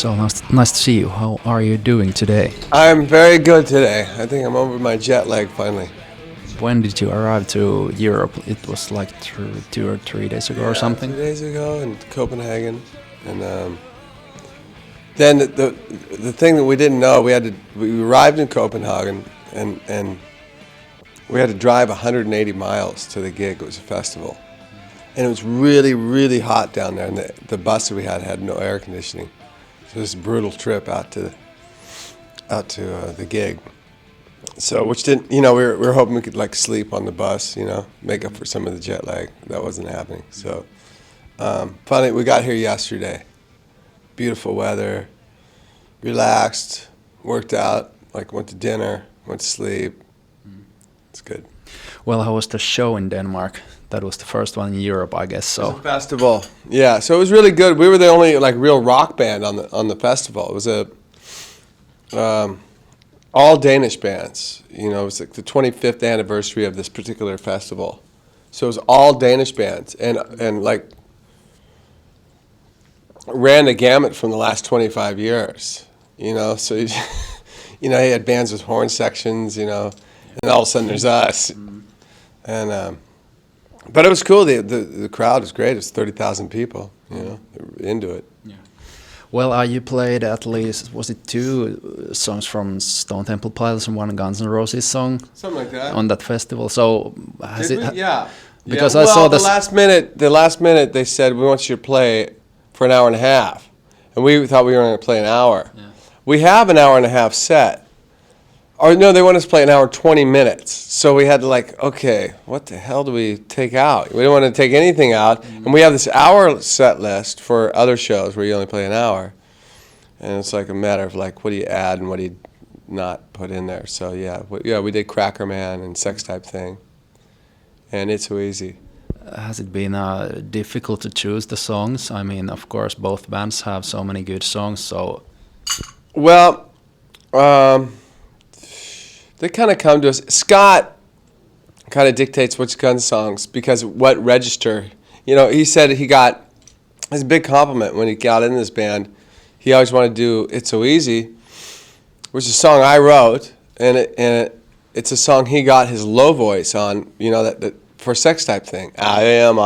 So nice to see you. How are you doing today? I'm very good today. I think I'm over my jet lag finally. When did you arrive to Europe? It was like 2 or 3 days ago or something? 2 days ago in Copenhagen. And then the thing that we didn't know, we arrived in Copenhagen and we had to drive 180 miles to the gig. It was a festival. And it was really, really hot down there, and the bus that we had no air conditioning. So it was a brutal trip out to the gig. So, which didn't, we were hoping we could like sleep on the bus, make up for some of the jet lag. That wasn't happening. So, finally, we got here yesterday. Beautiful weather, relaxed, worked out, went to dinner, went to sleep. It's good. Well, how was the show in Denmark? That was the first one in Europe, I guess. So it was a festival, yeah. So it was really good. We were the only real rock band on the festival. It was all Danish bands. It was like the 25th anniversary of this particular festival. So it was all Danish bands, and ran the gamut from the last 25 years. So he had bands with horn sections, and all of a sudden there's us, and. But it was cool. The crowd was great. It was 30,000 people, into it. Yeah. Well, you played at least, was it 2 songs from Stone Temple Pilots and 1 Guns N Roses song? Something like that. On that festival. So has Did it? We? Yeah. Because I saw the last minute they said we want you to play for an hour and a half, and we thought we were going to play an hour. Yeah. We have an hour and a half set. Or no, they want us to play an hour 20 minutes. So we had to okay, what the hell do we take out? We don't want to take anything out. Mm-hmm. And we have this hour set list for other shows where you only play an hour. And it's a matter of what do you add and what do you not put in there. So we did Cracker Man and Sex Type Thing. And It's So Easy. Has it been difficult to choose the songs? I mean, of course, both bands have so many good songs, so... Well, they kind of come to us. Scott kind of dictates which Guns songs because what register. He said he got his big compliment when he got in this band. He always wanted to do It's So Easy, which is a song I wrote, and it's a song he got his low voice on, that for Sex Type Thing. I am,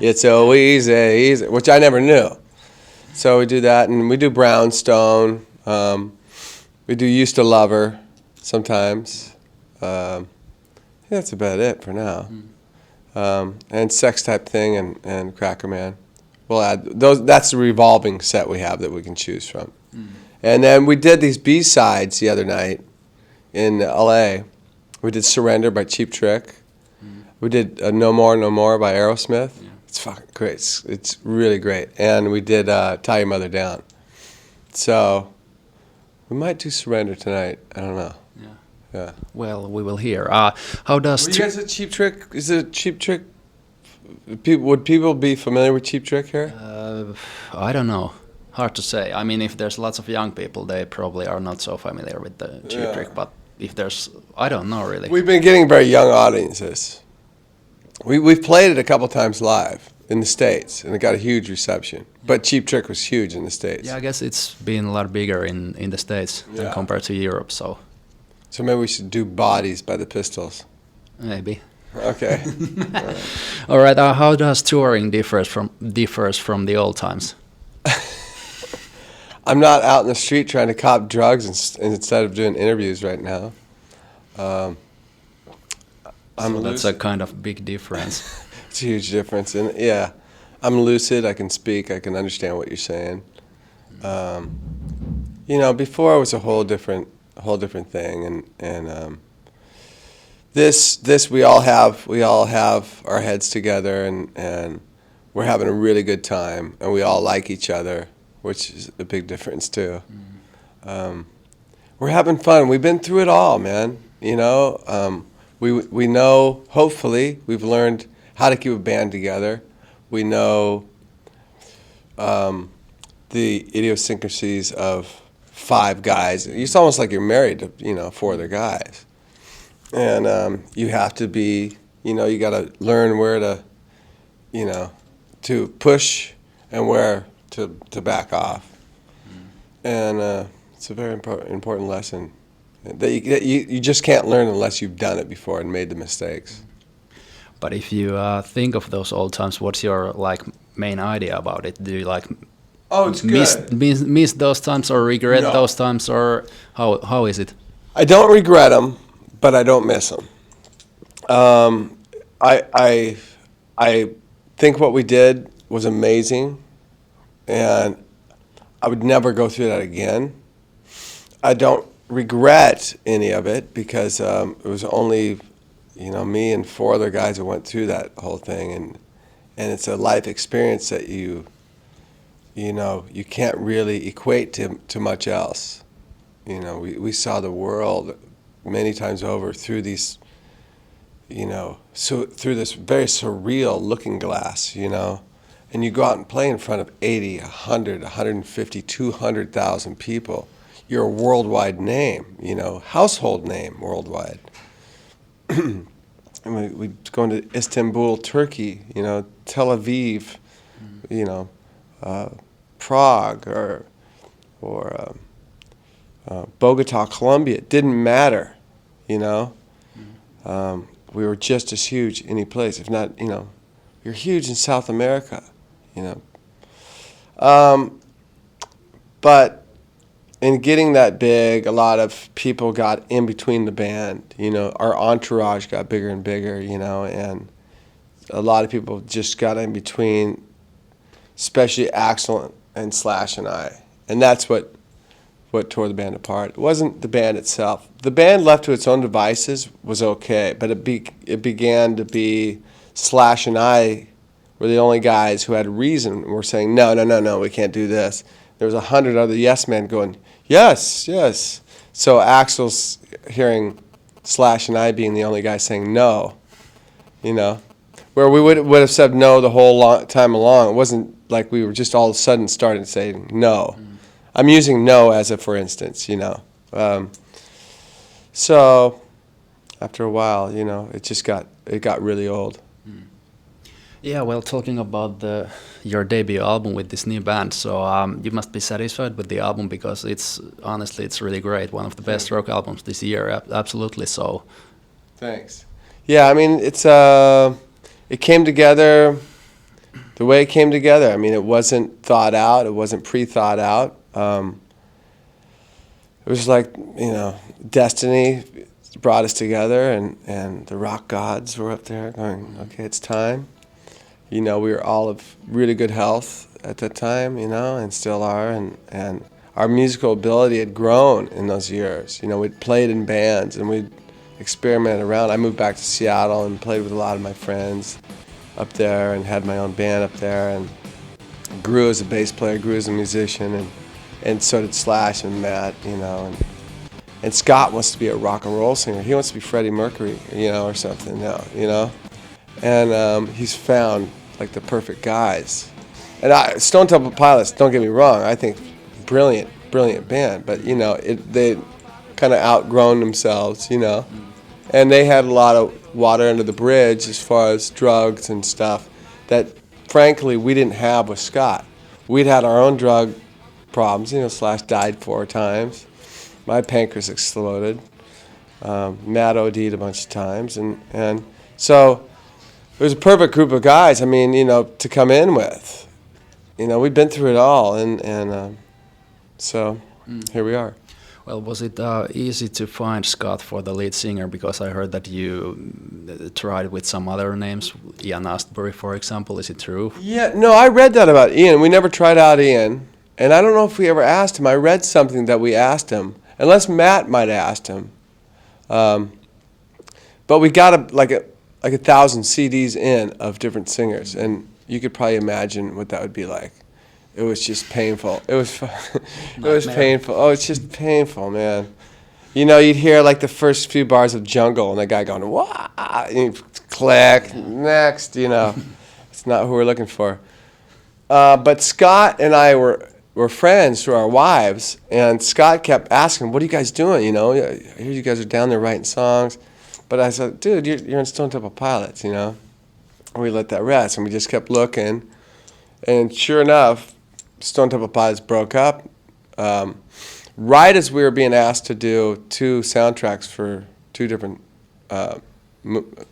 it's so easy, which I never knew. So we do that, and we do Brownstone. We do Used to Love Her. Sometimes. I think that's about it for now. And Sex Type Thing and Cracker Man. We'll add those. That's the revolving set we have that we can choose from. And then we did these B-sides the other night in L.A. We did Surrender by Cheap Trick. We did No More, No More by Aerosmith. Yeah. It's fucking great. It's really great. And we did Tie Your Mother Down. So we might do Surrender tonight. I don't know. Yeah. Well, we will hear. How does... you guys a Cheap Trick? Is it a Cheap Trick? Would people be familiar with Cheap Trick here? I don't know. Hard to say. I mean, if there's lots of young people, they probably are not so familiar with the Cheap Trick. But if there's... I don't know, really. We've been getting very young audiences. We've played it a couple times live in the States, and it got a huge reception. But Cheap Trick was huge in the States. Yeah, I guess it's been a lot bigger in the States than compared to Europe, so... So maybe we should do Bodies by the Pistols. Maybe. Okay. All right. How does touring differs from the old times? I'm not out in the street trying to cop drugs instead of doing interviews right now. So that's a kind of big difference. It's a huge difference, and I'm lucid. I can speak. I can understand what you're saying. Before it was a whole different thing, and this we all have our heads together, and we're having a really good time, and we all like each other, which is a big difference too. We're having fun. We've been through it all, man. We know, hopefully we've learned how to keep a band together. We know the idiosyncrasies of 5 guys. It's almost like you're married to 4 other guys, and you have to be, you got to learn where to, to push and where to back off. And it's a very important lesson that you just can't learn unless you've done it before and made the mistakes. But if you think of those old times, what's your main idea about it? Do you it's good. miss those times or regret those times, or how is it? I don't regret them, but I don't miss them. I think what we did was amazing, and I would never go through that again. I don't regret any of it because it was only, me and 4 other guys who went through that whole thing, and it's a life experience that you can't really equate to much else. We saw the world many times over through these, through this very surreal looking glass, and you go out and play in front of 80, 100, 150, 200,000 people. You're a worldwide name, household name worldwide. And we'd go into Istanbul, Turkey, Tel Aviv, Prague or Bogota, Colombia. It didn't matter, we were just as huge any place, if not, you're huge in South America, But in getting that big, a lot of people got in between the band. Our entourage got bigger and bigger, and a lot of people just got in between, especially Axl and Slash and I. And that's what tore the band apart. It wasn't the band itself. The band left to its own devices was okay, but it began to be Slash and I were the only guys who had reason. Were saying, no, we can't do this. There was 100 other yes men going, yes. So Axl's hearing Slash and I being the only guys saying no, where we would have said no the whole time along. It wasn't like we were just all of a sudden starting to say no. I'm using no as a for instance, So after a while, it got really old. Yeah, well, talking about your debut album with this new band, so you must be satisfied with the album because it's really great. One of the best rock albums this year, absolutely so. Thanks. Yeah, I mean, it came together the way it came together. I mean, it wasn't thought out. It wasn't pre-thought out. It was like, destiny brought us together, and the rock gods were up there going, okay, it's time. We were all of really good health at that time, and still are, and our musical ability had grown in those years. We'd played in bands, and we'd experimented around. I moved back to Seattle and played with a lot of my friends up there and had my own band up there, and grew as a bass player, grew as a musician, and so did Slash and Matt, and Scott wants to be a rock and roll singer. He wants to be Freddie Mercury, or something now, and he's found like the perfect guys. And Stone Temple Pilots, don't get me wrong, I think brilliant band, but they kind of outgrown themselves, and they had a lot of water under the bridge as far as drugs and stuff that frankly we didn't have with Scott. We'd had our own drug problems. Slash died 4 times. My pancreas exploded. Matt OD'd a bunch of times, and so it was a perfect group of guys. I mean, to come in with. We'd been through it all, and so here we are. Well, was it easy to find Scott for the lead singer? Because I heard that you tried with some other names, Ian Astbury, for example. Is it true? Yeah, no, I read that about Ian. We never tried out Ian. And I don't know if we ever asked him. I read something that we asked him, unless Matt might have asked him. But we got like 1,000 CDs in of different singers, and you could probably imagine what that would be like. It was just painful. It was painful. Oh, it's just painful, man. You'd hear like the first few bars of Jungle, and the guy going, "Wah!" And you'd click, next. It's not who we're looking for. But Scott and I were friends through our wives, and Scott kept asking, "What are you guys doing? I hear you guys are down there writing songs." But I said, "Dude, you're in Stone Temple Pilots, And we let that rest, and we just kept looking. And sure enough, Stone Temple Pilots broke up right as we were being asked to do 2 soundtracks for 2 different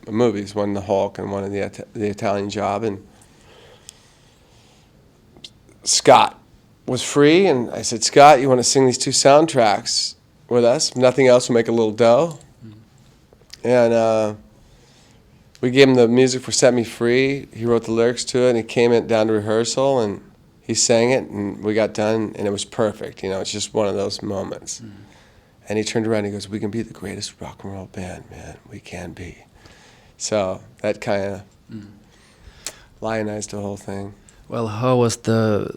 movies, one in The Hulk and one in the Italian Job, and Scott was free, and I said, Scott, you want to sing these 2 soundtracks with us? Nothing else will make a little dough. And we gave him the music for Set Me Free. He wrote the lyrics to it, and he came down to rehearsal, and he sang it, and we got done, and it was perfect. It's just one of those moments. And he turned around and he goes, we can be the greatest rock and roll band, man. We can be. So that kind of lionized the whole thing. Well, how was the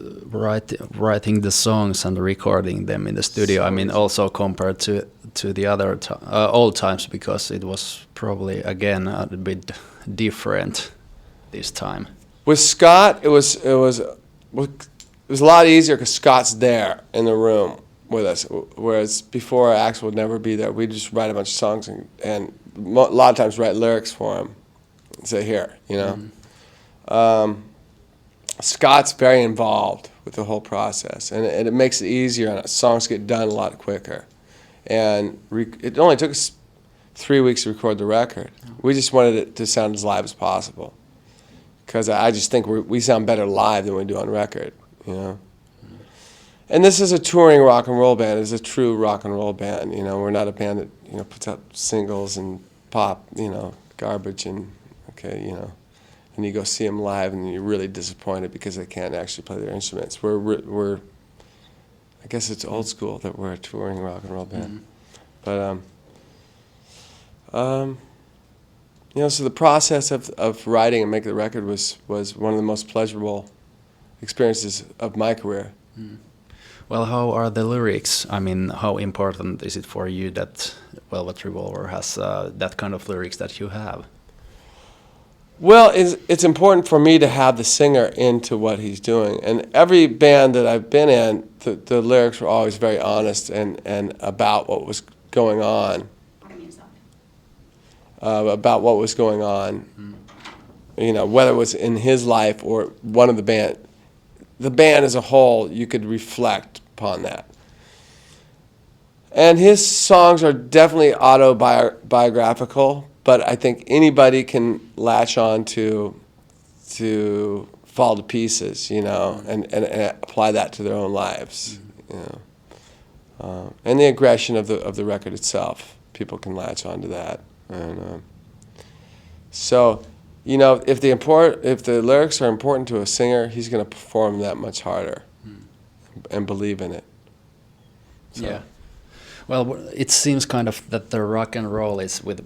writing the songs and recording them in the studio? I mean, also compared to the other old times, because it was probably, again, a bit different this time. With Scott, it was a lot easier because Scott's there in the room with us, whereas before Axl would never be there. We'd just write a bunch of songs and a lot of times write lyrics for him and say, here, Scott's very involved with the whole process, and it makes it easier, and songs get done a lot quicker. And it only took us 3 weeks to record the record. We just wanted it to sound as live as possible, because I just think we sound better live than we do on record, And this is a touring rock and roll band. It's a true rock and roll band. We're not a band that puts out singles and pop, garbage and and you go see them live and you're really disappointed because they can't actually play their instruments. We're I guess it's old school that we're a touring rock and roll band. But so the process of writing and making the record was one of the most pleasurable experiences of my career. Well, how are the lyrics? I mean, how important is it for you that Velvet Revolver has that kind of lyrics that you have? Well, it's important for me to have the singer into what he's doing. And every band that I've been in, the lyrics were always very honest and about what was going on. About what was going on, whether it was in his life or one of the band. The band as a whole, you could reflect upon that. And his songs are definitely autobiographical, but I think anybody can latch on to Fall to Pieces, and apply that to their own lives, and the aggression of the record itself. People can latch on to that, and so, if the lyrics are important to a singer, he's going to perform that much harder, and believe in it. So. Yeah. Well, it seems kind of that the rock and roll is with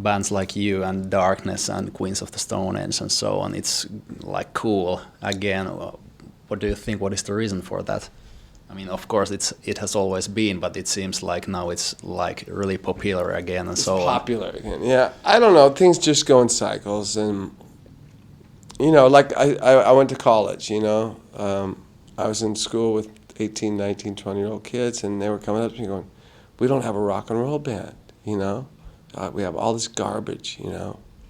bands like you and Darkness and Queens of the Stone Age and so on. It's like cool again. What do you think? What is the reason for that? I mean, of course, it has always been, but it seems like now it's like really popular again and so on. It's popular again. Yeah, I don't know. Things just go in cycles, and like I went to college. I was in school with 18, 19, 20-year-old kids, and they were coming up to me going, we don't have a rock and roll band, we have all this garbage,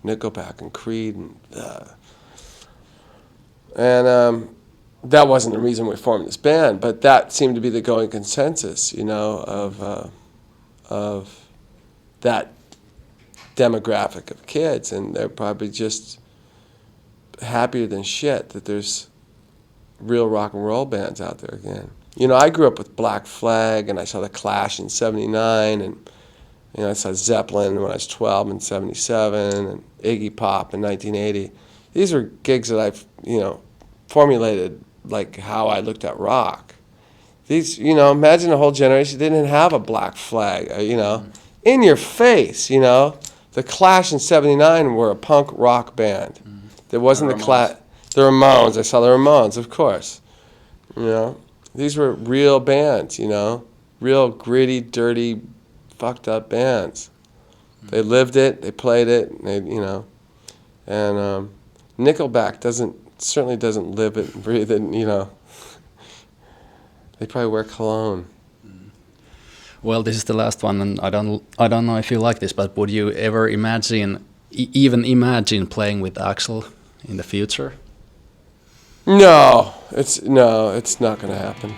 Nickelback and Creed and that wasn't the reason we formed this band, but that seemed to be the going consensus, of that demographic of kids, and they're probably just happier than shit that there's real rock and roll bands out there again. I grew up with Black Flag, and I saw The Clash in '79, and I saw Zeppelin when I was 12 in '77, and Iggy Pop in 1980. These were gigs that I've, formulated like how I looked at rock. These, imagine a whole generation didn't have a Black Flag, in your face, The Clash in '79 were a punk rock band. There wasn't the Clash. The Ramones. I saw the Ramones, of course. These were real bands, real gritty, dirty, fucked up bands. They lived it, they played it, and Nickelback certainly doesn't live it and breathe it, They probably wear cologne. Well, this is the last one, and I don't know if you like this, but would you ever even imagine playing with Axl in the future? No, it's not going to happen.